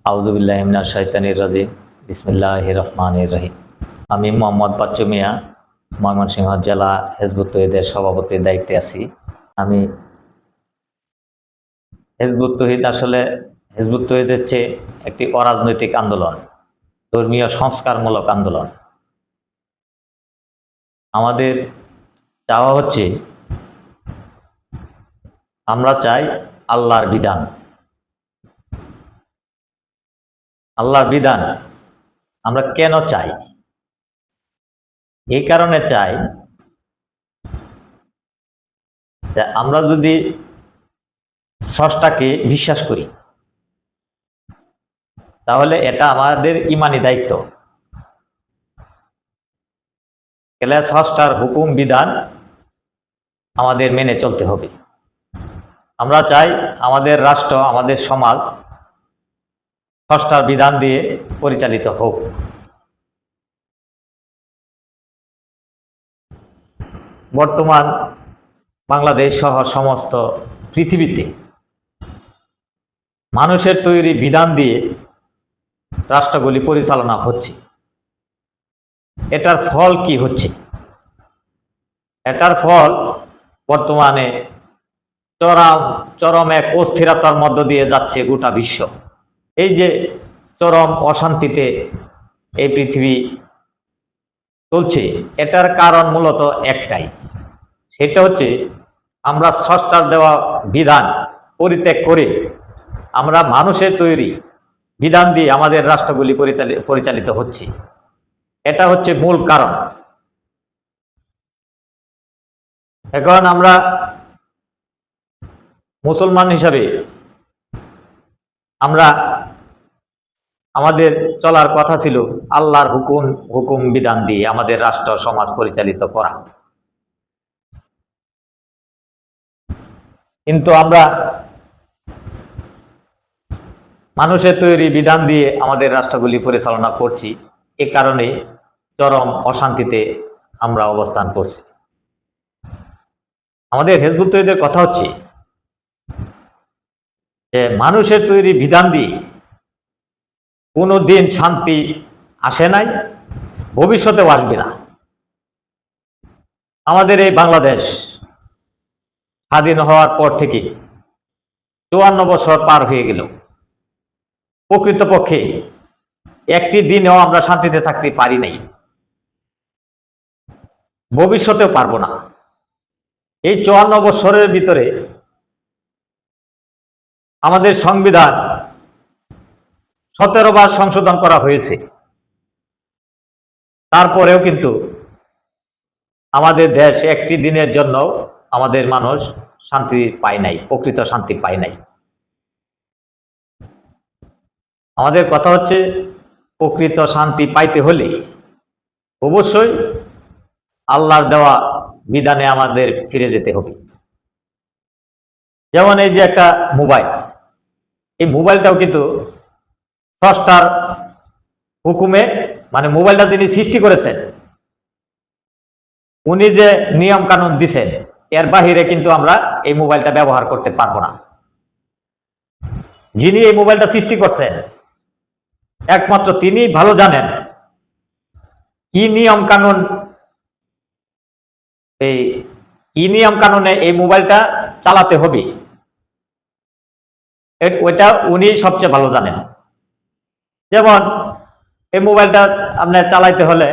আউযুবিল্লাহি মিনাশ শাইতানির রাজিম। বিসমিল্লাহির রহমানির রহিম। আমি মোহাম্মদ বাচ্চু মিয়া, ময়মনসিংহ জেলা হিজবুত তৌহিদের সভাপতির দায়িত্বে আছি। আমি হিজবুত তৌহিদ আসলে হিজবুত তৌহিদ হচ্ছে একটি অরাজনৈতিক আন্দোলন, ধর্মীয় সংস্কারমূলক আন্দোলন। আমাদের চাওয়া হচ্ছে, আমরা চাই আল্লাহর বিধান। আল্লাহর বিধান আমরা কেন চাই? এই কারণে চাই যে আমরা যদি স্রষ্টাকে বিশ্বাস করি, তাহলে এটা আমাদের ইমানি দায়িত্ব। স্রষ্টার হুকুম বিধান আমাদের মেনে চলতে হবে। আমরা চাই আমাদের রাষ্ট্র, আমাদের সমাজ স্রষ্টার বিধান দিয়ে পরিচালিত হোক। বর্তমান বাংলাদেশ সহ সমস্ত পৃথিবীতে মানুষের তৈরি বিধান দিয়ে রাষ্ট্রগুলি পরিচালনা হচ্ছে। এটার ফল কি হচ্ছে? এটার ফল বর্তমানে চরম এক অস্থিরতার মধ্য দিয়ে যাচ্ছে গোটা বিশ্ব। এই যে চরম অশান্তিতে এই পৃথিবী চলছে, এটার কারণ মূলত একটাই, সেটা হচ্ছে আমরা স্রষ্টার দেওয়া বিধান পরিত্যাগ করে আমরা মানুষের তৈরি বিধান দিয়ে আমাদের রাষ্ট্রগুলি পরিচালিত হচ্ছে। এটা হচ্ছে মূল কারণ। এখন আমরা মুসলমান হিসাবে আমাদের চলার কথা ছিল আল্লাহর হুকুম বিধান দিয়ে আমাদের রাষ্ট্র সমাজ পরিচালিত করা, কিন্তু আমরা মানুষের তৈরি বিধান দিয়ে আমাদের রাষ্ট্রগুলি পরিচালনা করছি। এ কারণে চরম অশান্তিতে আমরা অবস্থান করছি। আমাদের হিজবুত তৌহিদের কথা হচ্ছে যে মানুষের তৈরি বিধান দিয়ে কোনো দিন শান্তি আসে নাই, ভবিষ্যতেও আসবে না। আমাদের এই বাংলাদেশ স্বাধীন হওয়ার পর থেকে 54 বছর পার হয়ে গেল। প্রকৃতপক্ষে একটি দিনেও আমরা শান্তিতে থাকতে পারি নাই, ভবিষ্যতেও পারবো না। এই 54 বছরের ভিতরে আমাদের সংবিধান 17 বার সংশোধন করা হয়েছে। তারপরেও কিন্তু আমাদের দেশ একটি দিনের জন্য আমাদের মানুষ শান্তি পায় নাই, প্রকৃত শান্তি পায় নাই। আমাদের কথা হচ্ছে, প্রকৃত শান্তি পাইতে হলে অবশ্যই আল্লাহর দেওয়া বিধানে আমাদের ফিরে যেতে হবে। যেমন এই যে একটা মোবাইল, এই মোবাইলটাও কিন্তু স্রষ্টার হুকুমে, মানে মোবাইলটা যিনি সৃষ্টি করেছেন উনি যে নিয়ম কানুন দিছেন, এর বাহিরে কিন্তু আমরা এই মোবাইলটা ব্যবহার করতে পারবো না। যিনি এই মোবাইলটা সৃষ্টি করছেন একমাত্র তিনি ভালো জানেন কি নিয়ম কানুনে এই মোবাইলটা চালাতে হবে, ওইটা উনি সবচেয়ে ভালো জানেন। যেমন এই মোবাইলটা আপনার চালাইতে হলে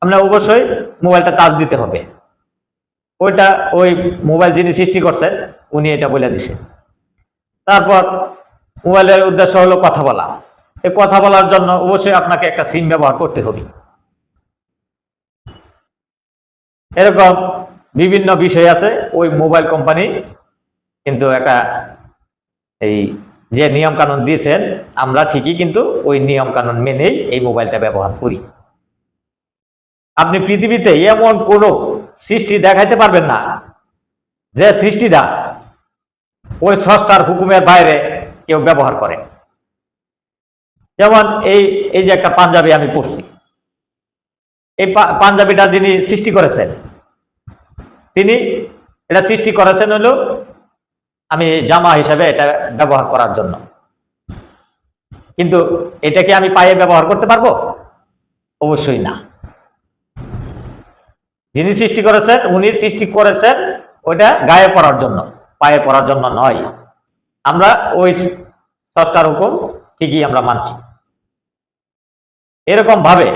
আপনার অবশ্যই মোবাইলটা চার্জ দিতে হবে। ওই মোবাইল যিনি সৃষ্টি করছেন উনি এটা বলে দিছে। তারপর মোবাইলের উদ্দেশ্য হলো কথা বলা। এই কথা বলার জন্য অবশ্যই আপনাকে একটা সিম ব্যবহার করতে হবে। এরকম বিভিন্ন বিষয় আছে। ওই মোবাইল কোম্পানি কিন্তু একটা এই যে নিয়ম কানুন দিয়েছেন, আমরা ঠিকই কিন্তু ওই নিয়ম কানুন মেনেই এই মোবাইলটা ব্যবহার করি। আপনি পৃথিবীতে এমন কোন সৃষ্টি দেখাইতে পারবেন না যে সৃষ্টিটা ওই স্রষ্টার হুকুমের বাইরে কেউ ব্যবহার করে। যেমন এই যে একটা পাঞ্জাবি আমি পরছি, এই পাঞ্জাবিটা যিনি সৃষ্টি করেছেন তিনি এটা সৃষ্টি করেছেন হলো আমি জামা হিসেবে এটা ব্যবহার করার জন্য। কিন্তু এটাকে আমি পায়ে ব্যবহার করতে পারবো? অবশ্যই না। যিনি সৃষ্টি করেছেন উনি সৃষ্টি করেছেন ওইটা গায়ে পড়ার জন্য, পায়ে পড়ার জন্য নয়। আমরা ওই সরকার হুকুম ঠিকই আমরা মানছি। এরকম ভাবে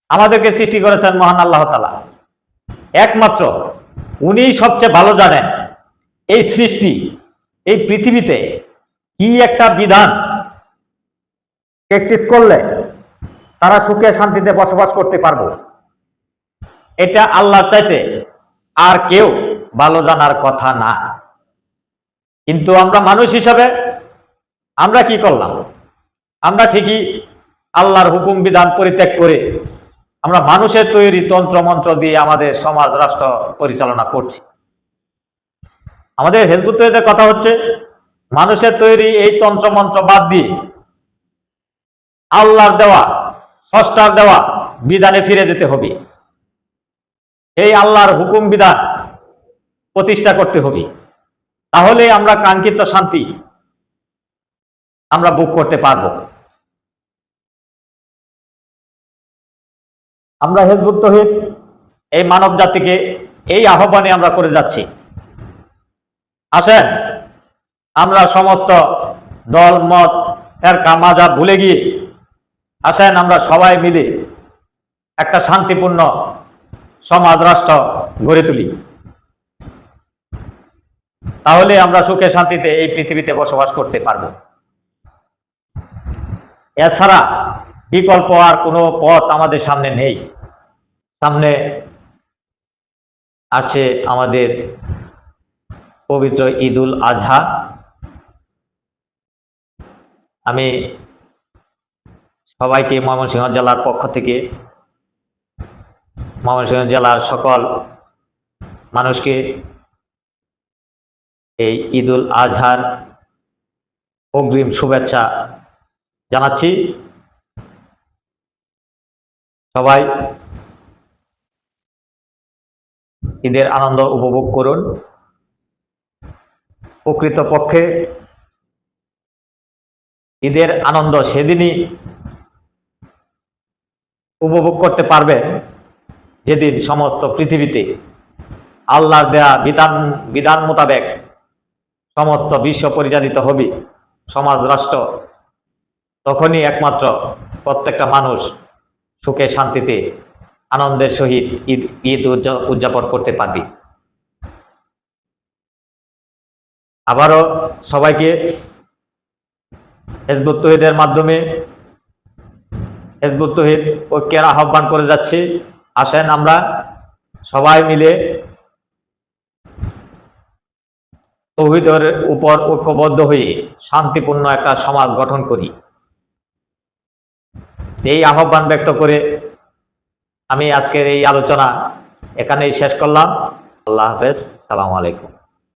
আমাদেরকে সৃষ্টি করেছেন মহান আল্লাহ তাআলা। একমাত্র উনি সবচেয়ে ভালো জানেন এই সৃষ্টি, এই পৃথিবীতে কি একটা বিধান প্র্যাকটিস করলে তারা সুখে শান্তিতে বসবাস করতে পারবো, এটা আল্লাহর চাইতে আর কেউ ভালো জানার কথা না। কিন্তু আমরা মানুষ হিসাবে আমরা কি করলাম? আমরা ঠিকই আল্লাহর হুকুম বিধান পরিত্যাগ করে আমরা মানুষের তৈরি তন্ত্র মন্ত্র দিয়ে আমাদের সমাজ রাষ্ট্র পরিচালনা করছি। আমাদের হেল্প তৈরিতে কথা হচ্ছে মানুষের তৈরি এই তন্ত্র মন্ত্র বাদ দিয়ে আল্লাহর দেওয়া, স্রষ্টার দেওয়া বিধানে ফিরে যেতে হবে। এই আল্লাহর হুকুম বিধান প্রতিষ্ঠা করতে হবে। তাহলে আমরা কাঙ্ক্ষিত শান্তি আমরা ভোগ করতে পারবো। আমরা হিজবুত তৌহিদ এই মানব জাতিকে এই আহ্বানে আমরা করে যাচ্ছি, আসেন আমরা সমস্ত দল মত ফেরকা মাযহাব ভুলে গিয়ে আসেন আমরা সবাই মিলে একটা শান্তিপূর্ণ সমাজ রাষ্ট্র গড়ে তুলি। তাহলে আমরা সুখে শান্তিতে এই পৃথিবীতে বসবাস করতে পারবো। এছাড়া বিকল্প আর কোনো পথ আমাদের সামনে নেই। সামনে আছে আমাদের পবিত্র ঈদুল আজহা। আমি সবাইকে ময়মনসিংহ জেলার পক্ষ থেকে ময়মনসিংহ জেলার সকল মানুষকে এই ঈদুল আজহার অগ্রিম শুভেচ্ছা জানাচ্ছি। সবাই ঈদের আনন্দ উপভোগ করুন। প্রকৃতপক্ষে ঈদের আনন্দ সেদিনই উপভোগ করতে পারবেন যেদিন সমস্ত পৃথিবীতে আল্লাহর দেয়া বিধান মোতাবেক সমস্ত বিশ্ব পরিচালিত হবে সমাজ রাষ্ট্র। তখনই একমাত্র প্রত্যেকটা মানুষ সুখে শান্তিতে আনন্দের সহিত ঈদ উদযাপন করতে পারবে। আবারও সবাইকে হিজবুত তৌহিদের মাধ্যমে হিজবুত তৌহিদ ঐক্যের আহ্বান করে যাচ্ছি। আসেন আমরা সবাই মিলে তৌহিদের উপর ঐক্যবদ্ধ হয়ে শান্তিপূর্ণ একটা সমাজ গঠন করি। এই আহ্বান ব্যক্ত করে আমি আজকের এই আলোচনা এখানেই শেষ করলাম। আল্লাহ হাফেজ, সালামু আলাইকুম।